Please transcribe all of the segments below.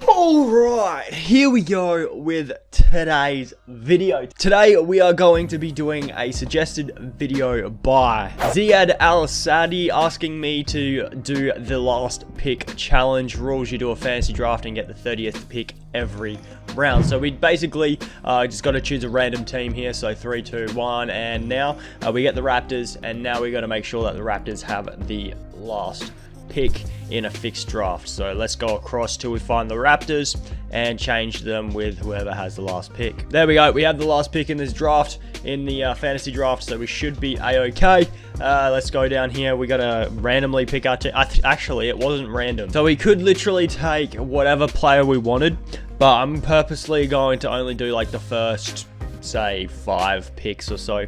Alright, here we go with today's video. Today we are going to be doing a suggested video by Ziad Al-Sadi asking me to do the last pick challenge rules. You do a fantasy draft and get the 30th pick every round. So we basically just got to choose a random team here. So 3, 2, 1, and now we get the Raptors, and now we got to make sure that the Raptors have the last pick in a fixed draft. So let's go across till we find the Raptors and change them with whoever has the last pick. There we go. We have the last pick in this draft, in the fantasy draft, so we should be a-okay. Let's go down here. We gotta randomly pick our team. Actually, it wasn't random, so we could literally take whatever player we wanted, but I'm purposely going to only do like the first, say, 5 picks or so,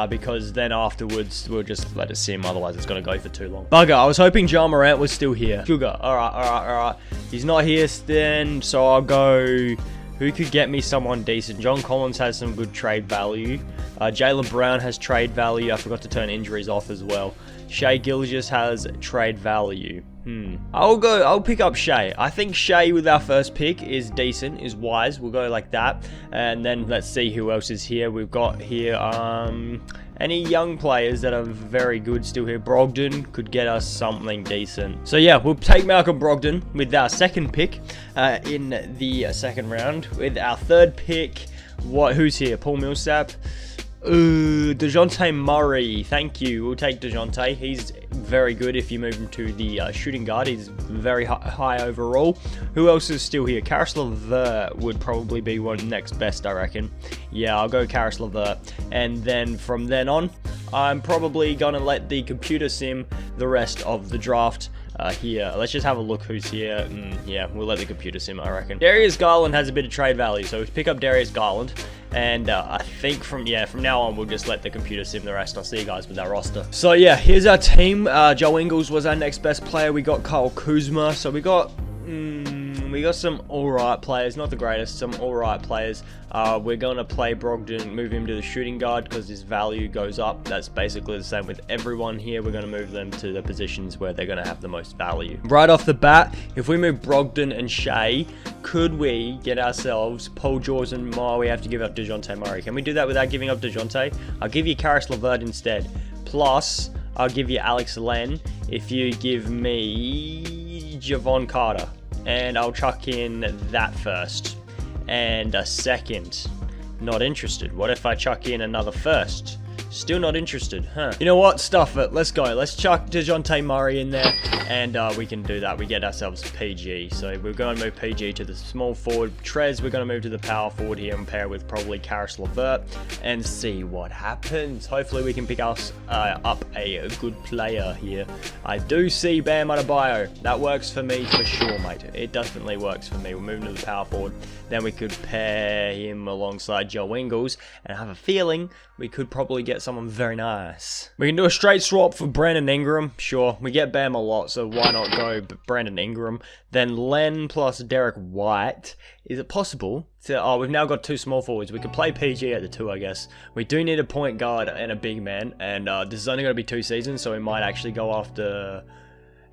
because then afterwards we'll just let it sim, otherwise it's gonna go for too long. Bugger, I was hoping Ja Morant was still here. Sugar, alright. He's not here then, so I'll go, who could get me someone decent? John Collins has some good trade value. Jaylen Brown has trade value. I forgot to turn injuries off as well. Shai Gilgeous has trade value. I'll pick up Shai. I think Shai with our first pick is decent, is wise. We'll go like that. And then let's see who else is here. We've got here, any young players that are very good still here. Brogdon could get us something decent. So yeah, we'll take Malcolm Brogdon with our second pick in the second round. With our third pick, who's here? Paul Millsap. DeJounte Murray, thank you. We'll take DeJounte. He's very good if you move him to the shooting guard. He's very high overall. Who else is still here? Karis LeVert would probably be one next best, I reckon. Yeah, I'll go Karis LeVert. And then from then on, I'm probably going to let the computer sim the rest of the draft. Here, let's just have a look who's here. Yeah, we'll let the computer sim, I reckon. Darius Garland has a bit of trade value, so we pick up Darius Garland, and I think from now on we'll just let the computer sim the rest. I'll see you guys with our roster. So yeah, here's our team. Joe Ingles was our next best player. We got Kyle Kuzma, so we got some alright players, not the greatest, some alright players. We're going to play Brogdon, move him to the shooting guard because his value goes up. That's basically the same with everyone here. We're going to move them to the positions where they're going to have the most value. Right off the bat, if we move Brogdon and Shai, could we get ourselves Paul George and we have to give up DeJounte Murray. Can we do that without giving up DeJounte? I'll give you Karis LeVert instead. Plus, I'll give you Alex Len if you give me Javon Carter. And I'll chuck in that first. And a second. Not interested. What if I chuck in another first? Still not interested, huh? You know what? Stuff it. Let's go. Let's chuck DeJounte Murray in there. And we can do that. We get ourselves PG. So we're going to move PG to the small forward. Trez, we're going to move to the power forward here and pair with probably Karis LeVert. And see what happens. Hopefully we can pick us up a good player here. I do see Bam Adebayo. That works for me for sure, mate. It definitely works for me. We're moving to the power forward. Then we could pair him alongside Joe Ingles. And I have a feeling we could probably get someone very nice. We can do a straight swap for Brandon Ingram. Sure, we get Bam a lot, so why not go Brandon Ingram? Then Len plus Derek White. Is it possible to... we've now got 2 small forwards. We could play PG at the 2, I guess. We do need a point guard and a big man, and this is only going to be 2 seasons, so we might actually go after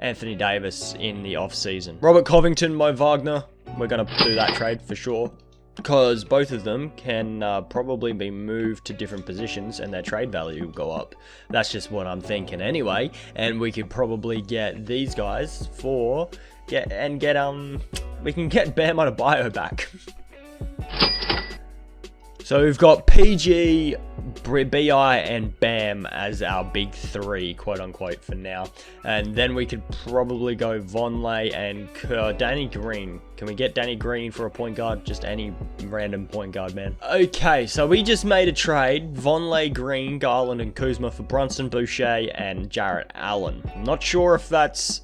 Anthony Davis in the off-season. Robert Covington, Mo Wagner. We're going to do that trade for sure, because both of them can probably be moved to different positions and their trade value will go up. That's just what I'm thinking anyway. And we could probably get these guys for... we can get Bam Adebayo back. So we've got PG, BI, and Bam as our big 3, quote unquote, for now. And then we could probably go Vonleh and Danny Green. Can we get Danny Green for a point guard? Just any random point guard, man. Okay, so we just made a trade. Vonleh, Green, Garland, and Kuzma for Brunson, Boucher, and Jarrett Allen. I'm not sure if that's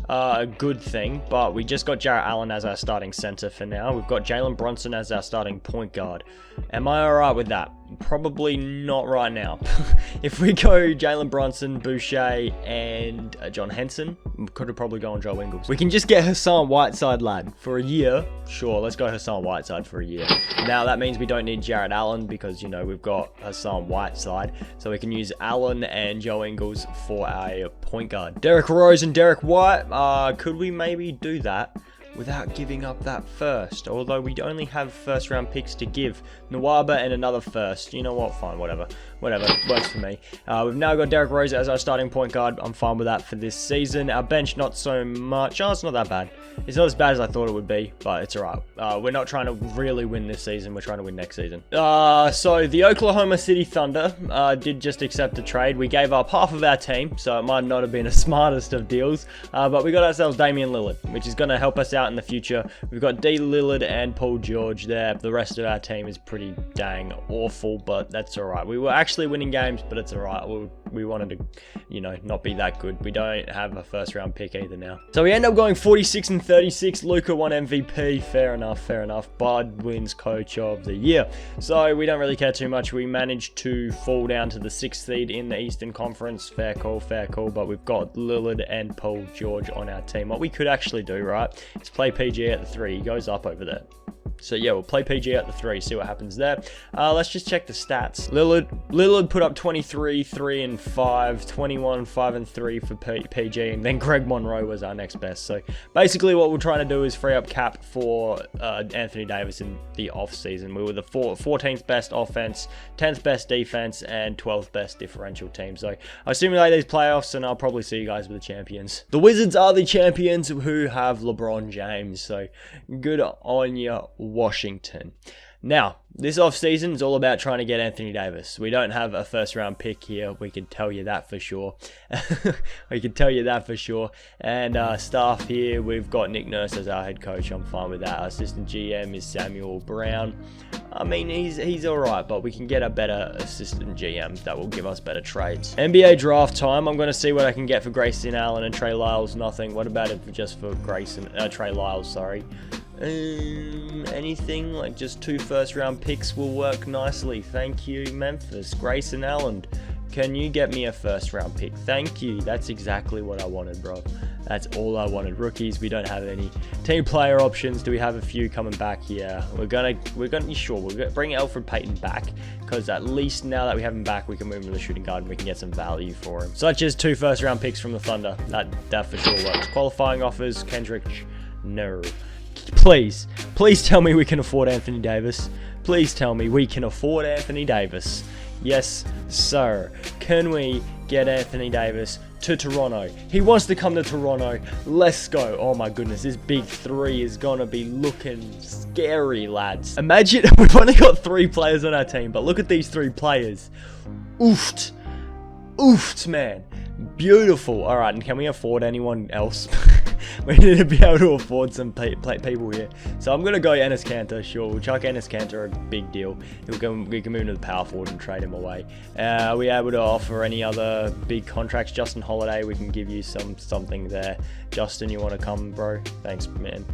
a good thing, but we just got Jarrett Allen as our starting center for now. We've got Jalen Brunson as our starting point guard. Am I alright with that? Probably not right now. If we go Jalen Brunson, Boucher, and John Henson, we could have probably gone Joe Ingles. We can just get Hassan Whiteside, lad, for a year. Sure, let's go Hassan Whiteside for a year. Now, that means we don't need Jarrett Allen because, you know, we've got Hassan Whiteside. So we can use Allen and Joe Ingles for a point guard. Derrick Rose and Derek White. Could we maybe do that? without giving up that first. Although we only have first round picks to give. Nwaba and another first. You know what? Fine, whatever. Works for me. We've now got Derek Rose as our starting point guard. I'm fine with that for this season. Our bench, not so much. Oh, it's not that bad. It's not as bad as I thought it would be, but it's alright. We're not trying to really win this season. We're trying to win next season. So the Oklahoma City Thunder did just accept a trade. We gave up half of our team, so it might not have been the smartest of deals, but we got ourselves Damian Lillard, which is going to help us out in the future. We've got D. Lillard and Paul George there. The rest of our team is pretty dang awful, but that's alright. We were actually winning games, but it's alright. We wanted to, you know, not be that good. We don't have a first round pick either now. So we end up going 46 and 36. Luka won MVP. Fair enough. Bud wins Coach of the Year. So we don't really care too much. We managed to fall down to the 6th seed in the Eastern Conference. Fair call. But we've got Lillard and Paul George on our team. What we could actually do, right, is play PG at the 3. He goes up over there. So yeah, we'll play PG at the 3, see what happens there. Let's just check the stats. Lillard put up 23, 3 and 5, 21, 5 and 3 for PG, and then Greg Monroe was our next best. So basically what we're trying to do is free up cap for Anthony Davis in the off season. We were the 14th best offense, 10th best defense, and 12th best differential team. So I simulate these playoffs, and I'll probably see you guys with the champions. The Wizards are the champions who have LeBron James. So good on you, Washington. Now, this offseason is all about trying to get Anthony Davis. We don't have a first round pick here. We can tell you that for sure. And staff here, we've got Nick Nurse as our head coach. I'm fine with that. Our assistant GM is Samuel Brown. I mean, he's alright, but we can get a better assistant GM that will give us better trades. NBA draft time. I'm going to see what I can get for Grayson Allen and Trey Lyles. Nothing. What about it just for Trey Lyles, sorry. Anything like just 2 first round picks will work nicely. Thank you, Memphis. Grayson Allen, can you get me a first round pick? Thank you. That's exactly what I wanted, bro. That's all I wanted. Rookies, we don't have any. Team player options, do we have a few coming back? Yeah, we're gonna sure, we're gonna bring Alfred Payton back, because at least now that we have him back, we can move him to the shooting guard and we can get some value for him, such as 2 first round picks from the Thunder. That for sure works. Qualifying offers, Kendrick, no. Please tell me we can afford Anthony Davis. Please tell me we can afford Anthony Davis. Yes, sir. Can we get Anthony Davis to Toronto? He wants to come to Toronto. Let's go. Oh my goodness, this big 3 is gonna be looking scary, lads. Imagine, we've only got 3 players on our team, but look at these 3 players. Oofed, man. Beautiful. All right, and can we afford anyone else? We need to be able to afford some people here. So I'm going to go Enes Kanter, sure. We'll chuck Enes Kanter, a big deal. We can move him to the power forward and trade him away. Are we able to offer any other big contracts? Justin Holiday, we can give you something there. Justin, you want to come, bro? Thanks, man.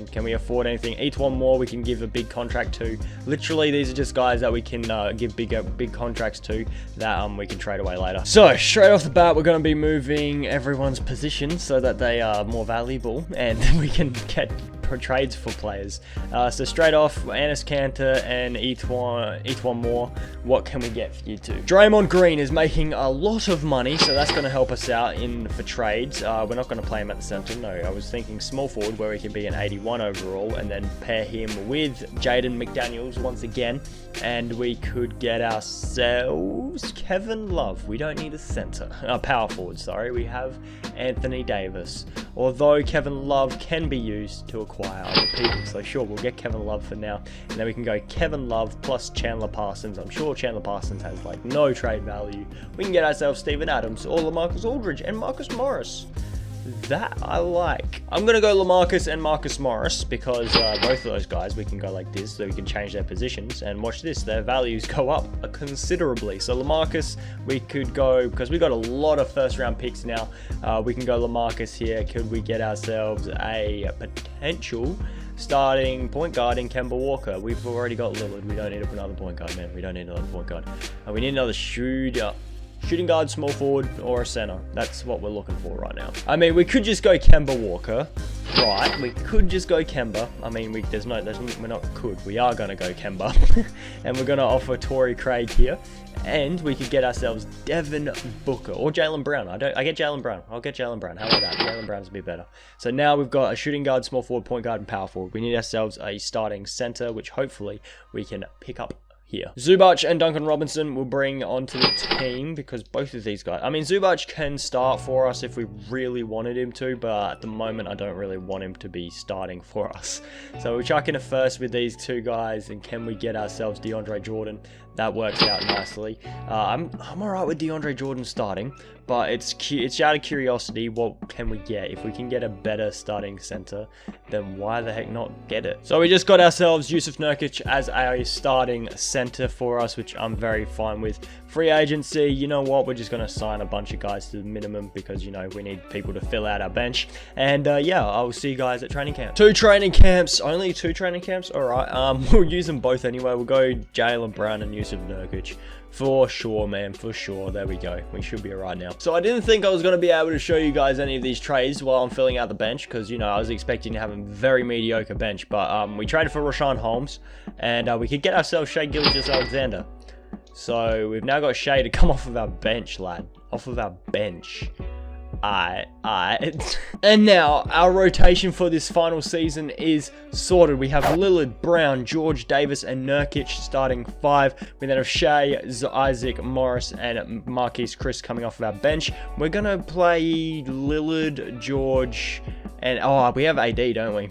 Can we afford anything? Each one more we can give a big contract to. Literally, these are just guys that we can give big contracts to that we can trade away later. So straight off the bat, we're going to be moving everyone's position so that they are more valuable, and we can get trades for players. So straight off, Enes Kanter and each one more. What can we get for you two? Draymond Green is making a lot of money, so that's going to help us out for trades. We're not going to play him at the center. No, I was thinking small forward where he can be an 81 overall, and then pair him with Jaden McDaniels once again, and we could get ourselves Kevin Love. We don't need a center, power forward. Sorry, we have Anthony Davis. Although Kevin Love can be used to acquire other people, so sure, we'll get Kevin Love for now, and then we can go Kevin Love plus Chandler Parsons. I'm sure Chandler Parsons has like no trade value. We can get ourselves Steven Adams or LaMarcus Aldridge and Marcus Morris. That I like. I'm going to go LaMarcus and Marcus Morris because both of those guys, we can go like this, so we can change their positions, and watch this, their values go up considerably. So LaMarcus, we could go, because we got a lot of first round picks now, we can go LaMarcus here. Could we get ourselves a potential starting point guard in Kemba Walker? We've already got Lillard. We don't need another point guard, man. We don't need another point guard. We need another shooter. Shooting guard, small forward, or a center. That's what we're looking for right now. I mean, we could just go Kemba Walker. Right, we could just go Kemba. I mean, we are going to go Kemba. And we're going to offer Torrey Craig here. And we could get ourselves Devin Booker or Jaylen Brown. I get Jaylen Brown. I'll get Jaylen Brown. How about that? Jaylen Brown's a bit better. So now we've got a shooting guard, small forward, point guard, and power forward. We need ourselves a starting center, which hopefully we can pick up here. Zubac and Duncan Robinson will bring onto the team because both of these guys, I mean, Zubac can start for us if we really wanted him to, but at the moment I don't really want him to be starting for us. So we're chucking a first with these two guys, and can we get ourselves DeAndre Jordan? That works out nicely. I'm alright with DeAndre Jordan starting, but it's out of curiosity, what can we get? If we can get a better starting center, then why the heck not get it? So we just got ourselves Jusuf Nurkic as a starting center for us, which I'm very fine with. Free agency, you know what? We're just going to sign a bunch of guys to the minimum because, you know, we need people to fill out our bench. And yeah, I will see you guys at training camp. 2 training camps, only 2 training camps? Alright, we'll use them both anyway. We'll go Jaylen Brown and Jusuf Nurkic. For sure, man, for sure. There we go. We should be alright now. So I didn't think I was going to be able to show you guys any of these trades while I'm filling out the bench because, you know, I was expecting to have a very mediocre bench. But we traded for Rashawn Holmes, and we could get ourselves Shai Gilgeous-Alexander. So we've now got Shai to come off of our bench, lad. Off of our bench. And now our rotation for this final season is sorted. We have Lillard, Brown, George, Davis, and Nurkic starting 5. We then have Shai, Isaac, Morris, and Marquise Chris coming off of our bench. We're gonna play Lillard, George, and we have AD, don't we?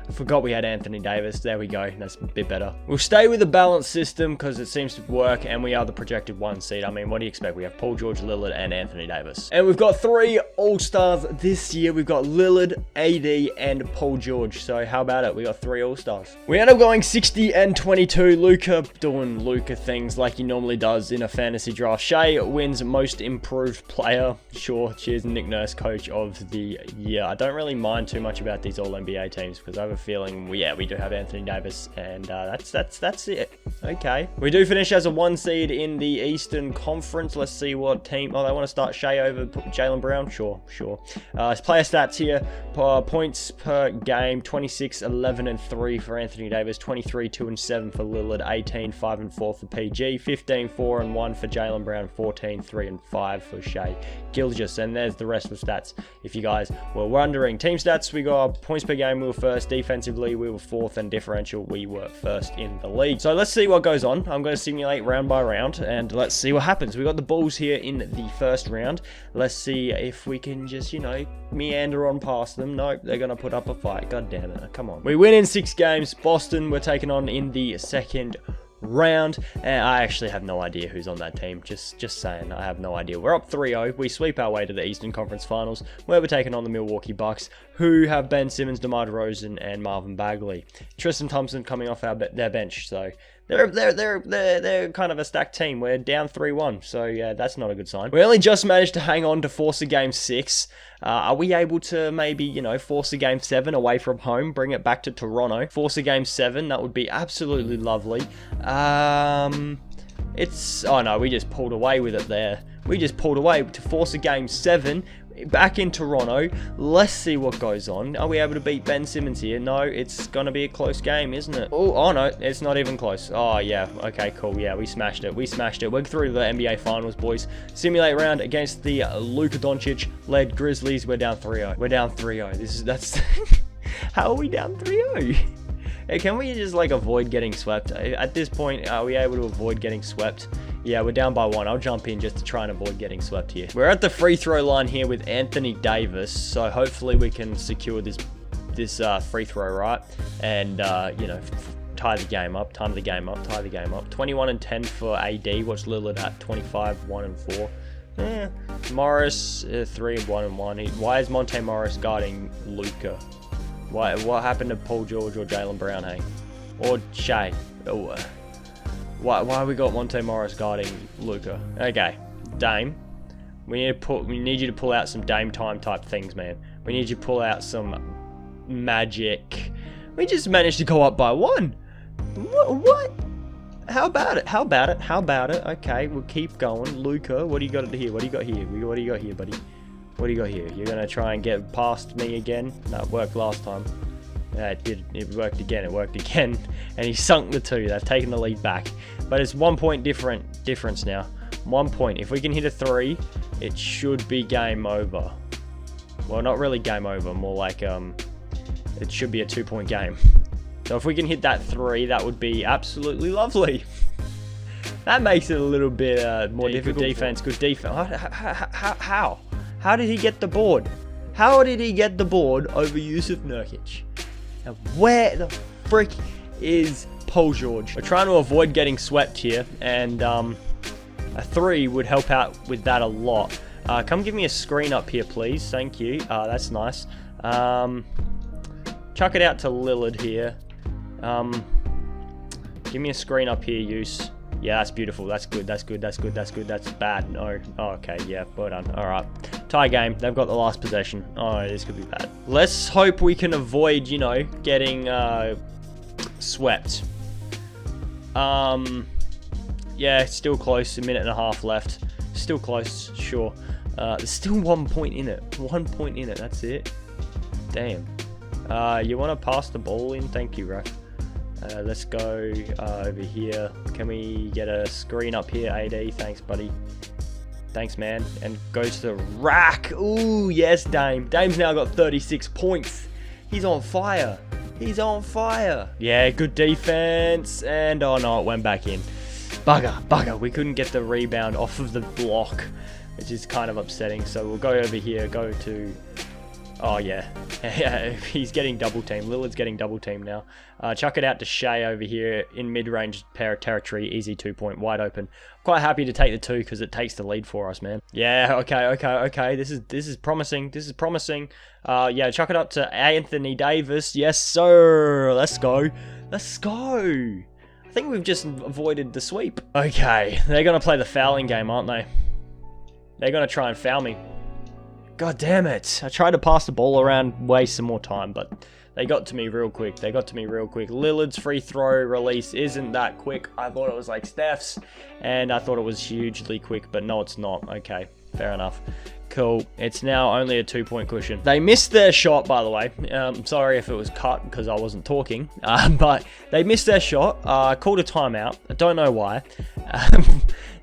I forgot we had Anthony Davis. There we go. That's a bit better. We'll stay with the balanced system because it seems to work, and we are the projected 1 seed. I mean, what do you expect? We have Paul George, Lillard, and Anthony Davis. And we've got 3 All-Stars this year. We've got Lillard, AD, and Paul George. So how about it? We got 3 All-Stars. We end up going 60 and 22. Luka doing Luka things like he normally does in a fantasy draft. Shai wins most improved player. Sure, cheers, Nick Nurse, coach of the year. I don't really mind too much about these All-NBA teams because I have a feeling, we do have Anthony Davis, and that's it. Okay. We do finish as a 1 seed in the Eastern Conference. Let's see what team. They want to start Shai over Jaylen Brown? Sure. Player stats here. Points per game, 26, 11, and 3 for Anthony Davis, 23, 2, and 7 for Lillard, 18, 5, and 4 for PG, 15, 4, and 1 for Jaylen Brown, 14, 3, and 5 for Shai Gilgeous. And there's the rest of the stats. If you guys were wondering, team stats, we got points per game, we were first. Defensively, we were 4th, and differential, we were 1st in the league. So let's see what goes on. I'm going to simulate round by round, and let's see what happens. We got the Bulls here in the first round. Let's see if we can just, you know, meander on past them. Nope, they're going to put up a fight. God damn it. Come on. We win in 6 games. Boston, we're taking on in the second round, and I actually have no idea who's on that team. Just saying, I have no idea. We're up 3-0. We sweep our way to the Eastern Conference Finals, where we're taking on the Milwaukee Bucks, who have Ben Simmons, DeMar DeRozan, and Marvin Bagley. Tristan Thompson coming off their bench, so they're kind of a stacked team. We're down 3-1, so yeah, that's not a good sign. We only just managed to hang on to force a game 6. Are we able to maybe, you know, force a game 7 away from home, bring it back to Toronto, force a game 7? That would be absolutely lovely. Oh no, we just pulled away with it there. We just pulled away to force a game 7 back in Toronto. Let's see what goes on. Are we able to beat Ben Simmons here? No, it's gonna be a close game, isn't it? Oh no, it's not even close. Oh yeah, okay, cool. Yeah, we smashed it. We're through the NBA Finals, boys. Simulate round against the Luka Doncic led Grizzlies. We're down 3-0. That's how are we down 3-0? Hey, can we just like avoid getting swept? At this point, are we able to avoid getting swept? Yeah, we're down by 1. I'll jump in just to try and avoid getting swept here. We're at the free throw line here with Anthony Davis, so hopefully we can secure this free throw, right? And, you know, tie the game up, tie the game up. 21 and 10 for AD. Watch Lillard at 25, 1 and 4. Morris, 3 and 1 and 1. Why is Monte Morris guarding Luka? What happened to Paul George or Jaylen Brown, hey? Or Shai? Why we got Monte Morris guarding Luka? Okay, Dame. We need you to pull out some Dame time type things, man. We need you to pull out some magic. We just managed to go up by 1. What? How about it? How about it? How about it? Okay, we'll keep going. Luca, what do you got here? What do you got here? What do you got here, buddy? What do you got here? You're going to try and get past me again? No, it worked last time. Yeah, it did. It worked again. It worked again. And he sunk the 2. They've taken the lead back. But it's 1 point difference now. 1 point. If we can hit a 3, it should be game over. Well, not really game over. More like it should be a 2-point game. So if we can hit that 3, that would be absolutely lovely. That makes it a little bit more difficult. Good defense. Good defense. How? How did he get the board? How did he get the board over Yusuf Nurkic? Now, where the frick is Paul George? We're trying to avoid getting swept here, and a 3 would help out with that a lot. Come give me a screen up here, please. Thank you. That's nice. Chuck it out to Lillard here. Give me a screen up here, Use. Yeah, that's beautiful. That's good. That's good. That's good. That's good. That's bad. No. Oh, okay. Yeah, well done. All right. Tie game. They've got the last possession. Oh, this could be bad. Let's hope we can avoid, you know, getting swept. Yeah, still close. 1.5 minutes left. Still close. Sure. There's still 1 point in it. 1 point in it. That's it. Damn. You want to pass the ball in? Thank you, ref. Let's go over here. Can we get a screen up here, AD? Thanks, buddy. Thanks, man. And goes to the rack. Ooh, yes, Dame. Dame's now got 36 points. He's on fire. He's on fire. Yeah, good defense. And, oh, no, it went back in. Bugger. We couldn't get the rebound off of the block, which is kind of upsetting. So we'll go over here, go to... Oh, yeah. He's getting double teamed. Lillard's getting double teamed now. Chuck it out to Shea over here in mid-range territory. Easy 2-point, wide open. Quite happy to take the 2 because it takes the lead for us, man. Yeah, okay. This is promising. This is promising. Yeah, chuck it up to Anthony Davis. Yes, sir. Let's go. Let's go. I think we've just avoided the sweep. Okay, they're going to play the fouling game, aren't they? They're going to try and foul me. God damn it. I tried to pass the ball around, waste some more time, but they got to me real quick. Lillard's free throw release isn't that quick. I thought it was like Steph's, and I thought it was hugely quick, but no, it's not. Okay, fair enough. Cool. It's now only a 2-point cushion. They missed their shot, by the way. Sorry if it was cut because I wasn't talking, but they missed their shot. Called a timeout. I don't know why.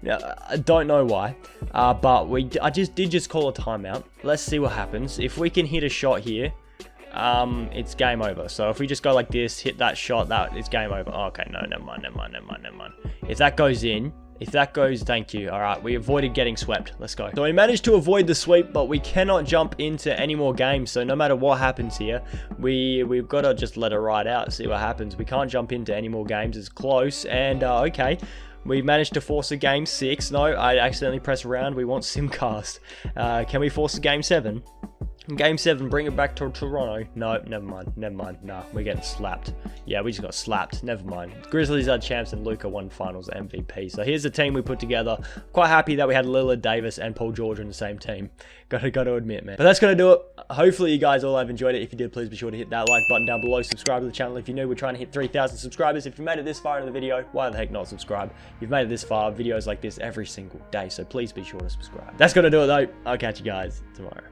I don't know why, but I did call a timeout. Let's see what happens. If we can hit a shot here, it's game over. So if we just go like this, hit that shot, it's game over. Oh, okay, no, never mind. If that goes in, thank you. All right, we avoided getting swept. Let's go. So we managed to avoid the sweep, but we cannot jump into any more games. So no matter what happens here, we've got to just let it ride out, see what happens. We can't jump into any more games. It's close, and okay. We managed to force a game 6. No, I accidentally pressed round. We want Simcast. Can we force a game 7? Game 7, bring it back to Toronto. No, never mind. Nah, we're getting slapped. Yeah, we just got slapped. Never mind. Grizzlies are champs and Luca won finals MVP. So here's the team we put together. Quite happy that we had Lillard, Davis, and Paul George in the same team. Gotta admit, man. But that's gonna do it. Hopefully you guys all have enjoyed it. If you did, please be sure to hit that like button down below. Subscribe to the channel if you're new. We're trying to hit 3,000 subscribers. If you made it this far in the video, why the heck not subscribe? You've made it this far. Videos like this every single day. So please be sure to subscribe. That's gonna do it though. I'll catch you guys tomorrow.